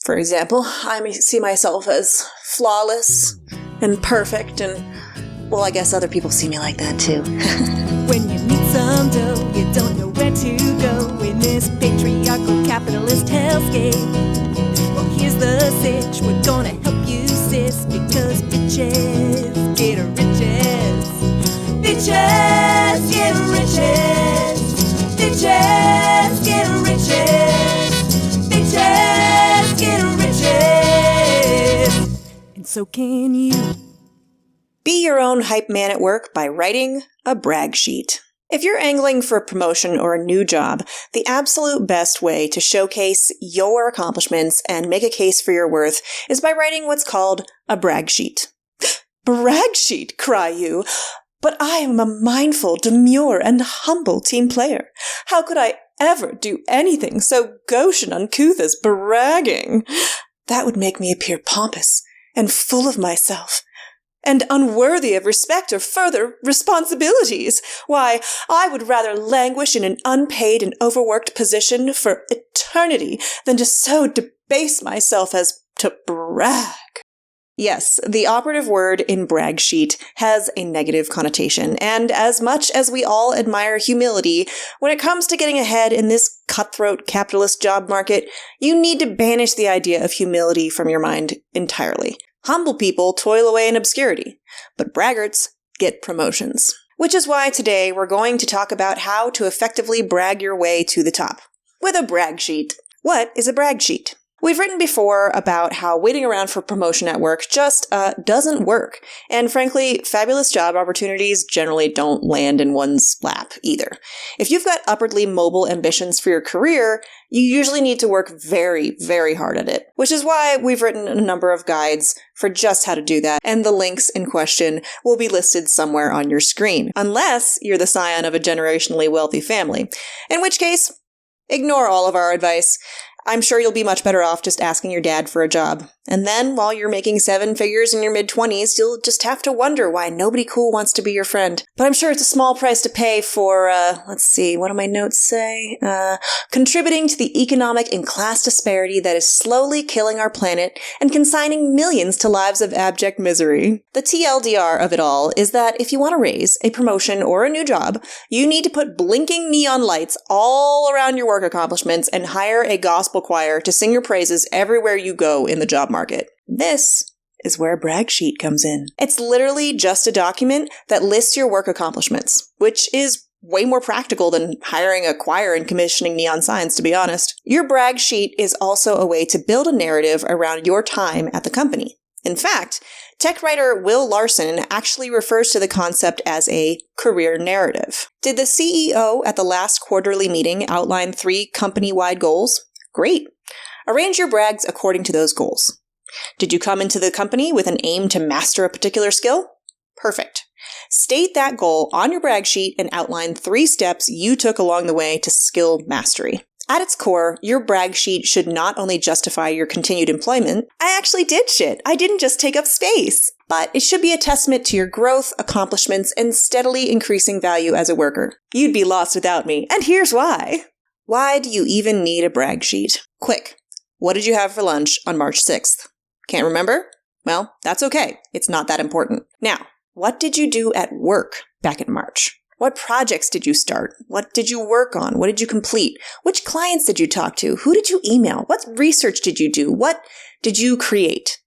For example, I see myself as flawless and perfect and, well, I guess other people see me like that too. When you need some dough, you don't know where to go in this patriarchal capitalist hellscape. Well, here's the sitch, we're gonna help you, sis, because bitches get riches. Bitches get riches. Bitches get riches. Bitches get riches. And so can you. Be your own hype man at work by writing a brag sheet. If you're angling for a promotion or a new job, the absolute best way to showcase your accomplishments and make a case for your worth is by writing what's called a brag sheet. Brag sheet, cry you. But I am a mindful, demure, and humble team player. How could I ever do anything so gauche and uncouth as bragging? That would make me appear pompous and full of myself, and unworthy of respect or further responsibilities. Why, I would rather languish in an unpaid and overworked position for eternity than to so debase myself as to brag. Yes, the operative word in brag sheet has a negative connotation, and as much as we all admire humility, when it comes to getting ahead in this cutthroat capitalist job market, you need to banish the idea of humility from your mind entirely. Humble people toil away in obscurity, but braggarts get promotions. Which is why today we're going to talk about how to effectively brag your way to the top. With a brag sheet. What is a brag sheet? We've written before about how waiting around for promotion at work just doesn't work. And frankly, fabulous job opportunities generally don't land in one's lap either. If you've got upwardly mobile ambitions for your career, you usually need to work very, very hard at it. Which is why we've written a number of guides for just how to do that, and the links in question will be listed somewhere on your screen. Unless you're the scion of a generationally wealthy family. In which case, ignore all of our advice. I'm sure you'll be much better off just asking your dad for a job. And then, while you're making 7 figures in your mid-20s, you'll just have to wonder why nobody cool wants to be your friend. But I'm sure it's a small price to pay for, let's see, what do my notes say? Contributing to the economic and class disparity that is slowly killing our planet and consigning millions to lives of abject misery. The TLDR of it all is that if you want a raise, a promotion, or a new job, you need to put blinking neon lights all around your work accomplishments and hire a gospel choir to sing your praises everywhere you go in the job market. This is where a brag sheet comes in. It's literally just a document that lists your work accomplishments, which is way more practical than hiring a choir and commissioning neon signs, to be honest. Your brag sheet is also a way to build a narrative around your time at the company. In fact, tech writer Will Larson actually refers to the concept as a career narrative. Did the CEO at the last quarterly meeting outline 3 company-wide goals? Great. Arrange your brags according to those goals. Did you come into the company with an aim to master a particular skill? Perfect. State that goal on your brag sheet and outline 3 steps you took along the way to skill mastery. At its core, your brag sheet should not only justify your continued employment, I actually did shit. I didn't just take up space. But it should be a testament to your growth, accomplishments, and steadily increasing value as a worker. You'd be lost without me, and here's why. Why do you even need a brag sheet? Quick. What did you have for lunch on March 6th? Can't remember? Well, that's okay. It's not that important. Now, what did you do at work back in March? What projects did you start? What did you work on? What did you complete? Which clients did you talk to? Who did you email? What research did you do? What did you create?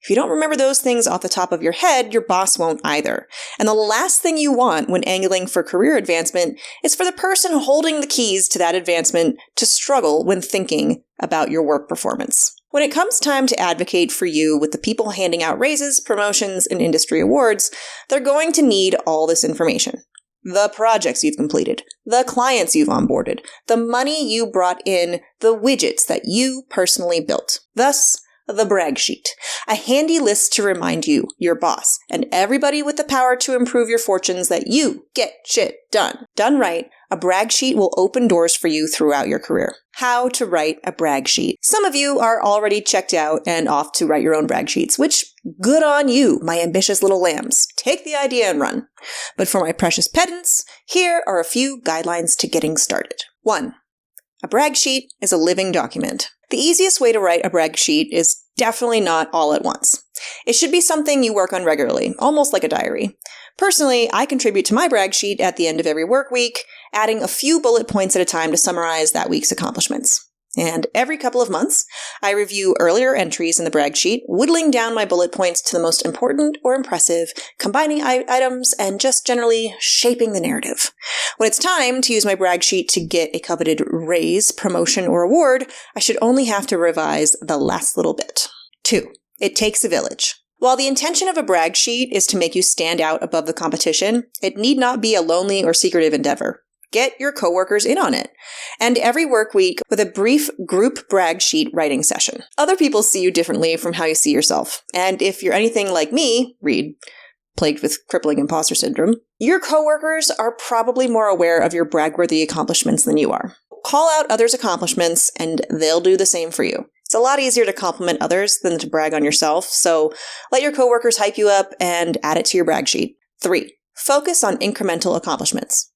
If you don't remember those things off the top of your head, your boss won't either. And the last thing you want when angling for career advancement is for the person holding the keys to that advancement to struggle when thinking about your work performance. When it comes time to advocate for you with the people handing out raises, promotions, and industry awards, they're going to need all this information. The projects you've completed, the clients you've onboarded, the money you brought in, the widgets that you personally built. Thus, the brag sheet. A handy list to remind you, your boss, and everybody with the power to improve your fortunes that you get shit done. Done right, a brag sheet will open doors for you throughout your career. How to write a brag sheet. Some of you are already checked out and off to write your own brag sheets, which, good on you, my ambitious little lambs. Take the idea and run. But for my precious pedants, here are a few guidelines to getting started. 1. A brag sheet is a living document. The easiest way to write a brag sheet is definitely not all at once. It should be something you work on regularly, almost like a diary. Personally, I contribute to my brag sheet at the end of every work week, adding a few bullet points at a time to summarize that week's accomplishments. And every couple of months, I review earlier entries in the brag sheet, whittling down my bullet points to the most important or impressive, combining items, and just generally shaping the narrative. When it's time to use my brag sheet to get a coveted raise, promotion, or award, I should only have to revise the last little bit. 2. It takes a village. While the intention of a brag sheet is to make you stand out above the competition, it need not be a lonely or secretive endeavor. Get your coworkers in on it. And every work week with a brief group brag sheet writing session. Other people see you differently from how you see yourself. And if you're anything like me, read plagued with crippling imposter syndrome, your coworkers are probably more aware of your brag-worthy accomplishments than you are. Call out others' accomplishments and they'll do the same for you. It's a lot easier to compliment others than to brag on yourself, so let your coworkers hype you up and add it to your brag sheet. 3. Focus on incremental accomplishments.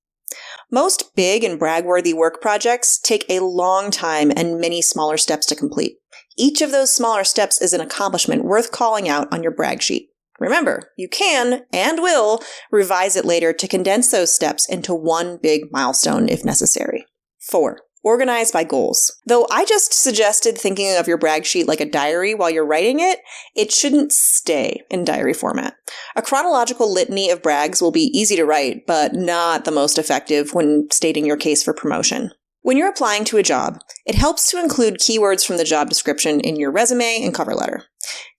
Most big and brag-worthy work projects take a long time and many smaller steps to complete. Each of those smaller steps is an accomplishment worth calling out on your brag sheet. Remember, you can and will revise it later to condense those steps into one big milestone if necessary. 4. Organize by goals. Though I just suggested thinking of your brag sheet like a diary while you're writing it, it shouldn't stay in diary format. A chronological litany of brags will be easy to write, but not the most effective when stating your case for promotion. When you're applying to a job, it helps to include keywords from the job description in your resume and cover letter.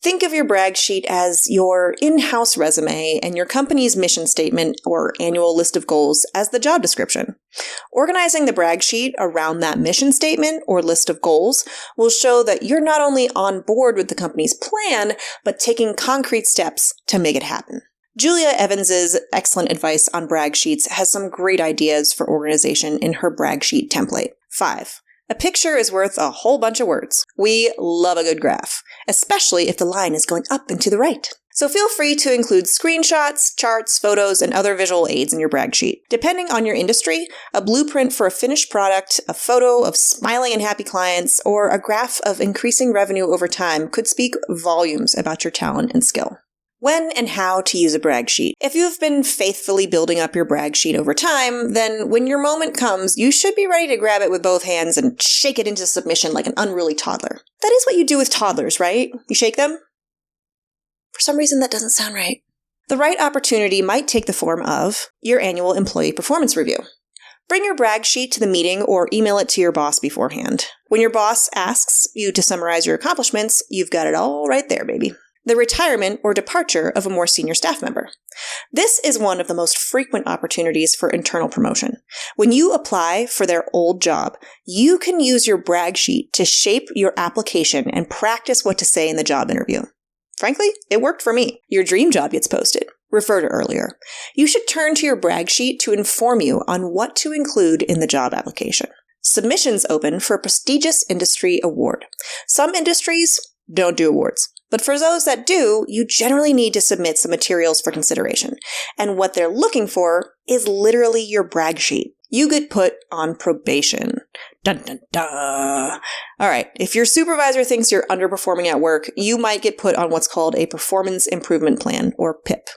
Think of your brag sheet as your in-house resume and your company's mission statement or annual list of goals as the job description. Organizing the brag sheet around that mission statement or list of goals will show that you're not only on board with the company's plan, but taking concrete steps to make it happen. Julia Evans's excellent advice on brag sheets has some great ideas for organization in her brag sheet template. 5. A picture is worth a whole bunch of words. We love a good graph, especially if the line is going up and to the right. So feel free to include screenshots, charts, photos, and other visual aids in your brag sheet. Depending on your industry, a blueprint for a finished product, a photo of smiling and happy clients, or a graph of increasing revenue over time could speak volumes about your talent and skill. When and how to use a brag sheet. If you've been faithfully building up your brag sheet over time, then when your moment comes, you should be ready to grab it with both hands and shake it into submission like an unruly toddler. That is what you do with toddlers, right? You shake them? For some reason, that doesn't sound right. The right opportunity might take the form of your annual employee performance review. Bring your brag sheet to the meeting or email it to your boss beforehand. When your boss asks you to summarize your accomplishments, you've got it all right there, baby. The retirement or departure of a more senior staff member. This is one of the most frequent opportunities for internal promotion. When you apply for their old job, you can use your brag sheet to shape your application and practice what to say in the job interview. Frankly, it worked for me. Your dream job gets posted. Refer to earlier. You should turn to your brag sheet to inform you on what to include in the job application. Submissions open for a prestigious industry award. Some industries don't do awards. But for those that do, you generally need to submit some materials for consideration. And what they're looking for is literally your brag sheet. You get put on probation. Dun dun dun. All right, if your supervisor thinks you're underperforming at work, you might get put on what's called a Performance Improvement Plan, or PIP.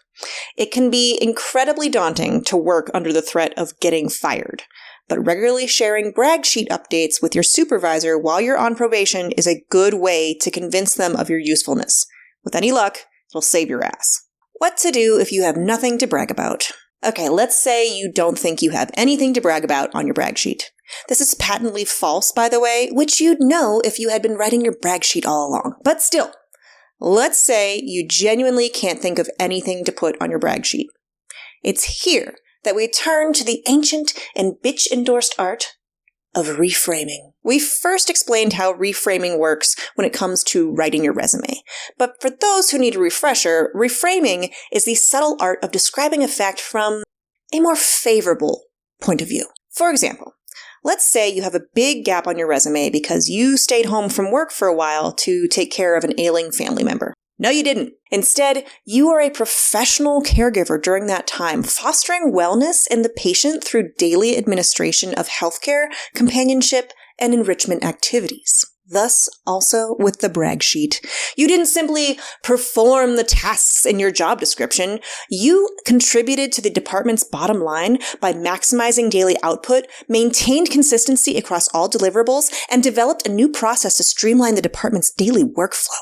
It can be incredibly daunting to work under the threat of getting fired. But regularly sharing brag sheet updates with your supervisor while you're on probation is a good way to convince them of your usefulness. With any luck, it'll save your ass. What to do if you have nothing to brag about? Okay, let's say you don't think you have anything to brag about on your brag sheet. This is patently false, by the way, which you'd know if you had been writing your brag sheet all along. But still, let's say you genuinely can't think of anything to put on your brag sheet. It's here that we turn to the ancient and bitch-endorsed art of reframing. We first explained how reframing works when it comes to writing your resume. But for those who need a refresher, reframing is the subtle art of describing a fact from a more favorable point of view. For example, let's say you have a big gap on your resume because you stayed home from work for a while to take care of an ailing family member. No, you didn't. Instead, you are a professional caregiver during that time, fostering wellness in the patient through daily administration of healthcare, companionship, and enrichment activities. Thus, also with the brag sheet. You didn't simply perform the tasks in your job description. You contributed to the department's bottom line by maximizing daily output, maintained consistency across all deliverables, and developed a new process to streamline the department's daily workflow.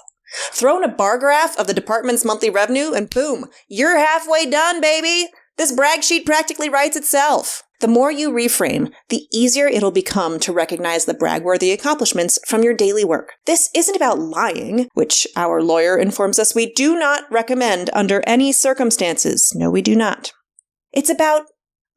Throw in a bar graph of the department's monthly revenue, and boom, you're halfway done, baby! This brag sheet practically writes itself. The more you reframe, the easier it'll become to recognize the brag-worthy accomplishments from your daily work. This isn't about lying, which our lawyer informs us we do not recommend under any circumstances. No, we do not. It's about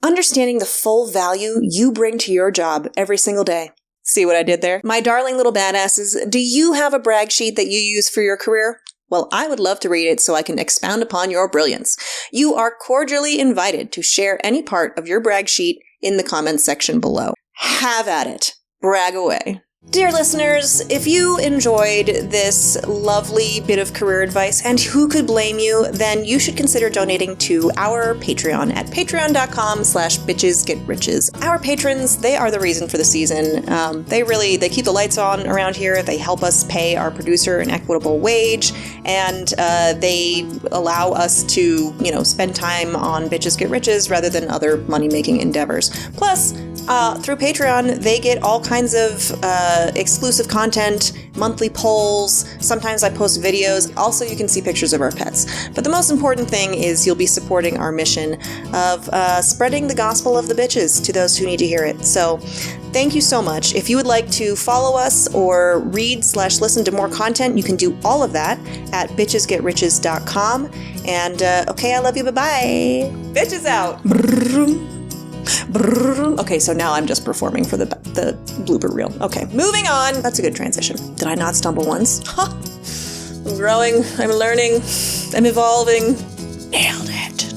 understanding the full value you bring to your job every single day. See what I did there? My darling little badasses, do you have a brag sheet that you use for your career? Well, I would love to read it so I can expound upon your brilliance. You are cordially invited to share any part of your brag sheet in the comments section below. Have at it. Brag away. Dear listeners, if you enjoyed this lovely bit of career advice, and who could blame you, then you should consider donating to our Patreon at patreon.com/bitchesgetriches. Our patrons, they are the reason for the season. They keep the lights on around here. They help us pay our producer an equitable wage, and they allow us to, spend time on Bitches Get Riches rather than other money-making endeavors. Plus, through Patreon, they get all kinds of exclusive content, monthly polls. Sometimes I post videos. Also, you can see pictures of our pets. But the most important thing is you'll be supporting our mission of spreading the gospel of the bitches to those who need to hear it. So thank you so much. If you would like to follow us or read/listen to more content, you can do all of that at bitchesgetriches.com. And okay, I love you. Bye-bye. Bitches out. Okay, so now I'm just performing for the blooper reel. Okay, moving on. That's a good transition. Did I not stumble once? I'm growing, I'm learning, I'm evolving. Nailed it.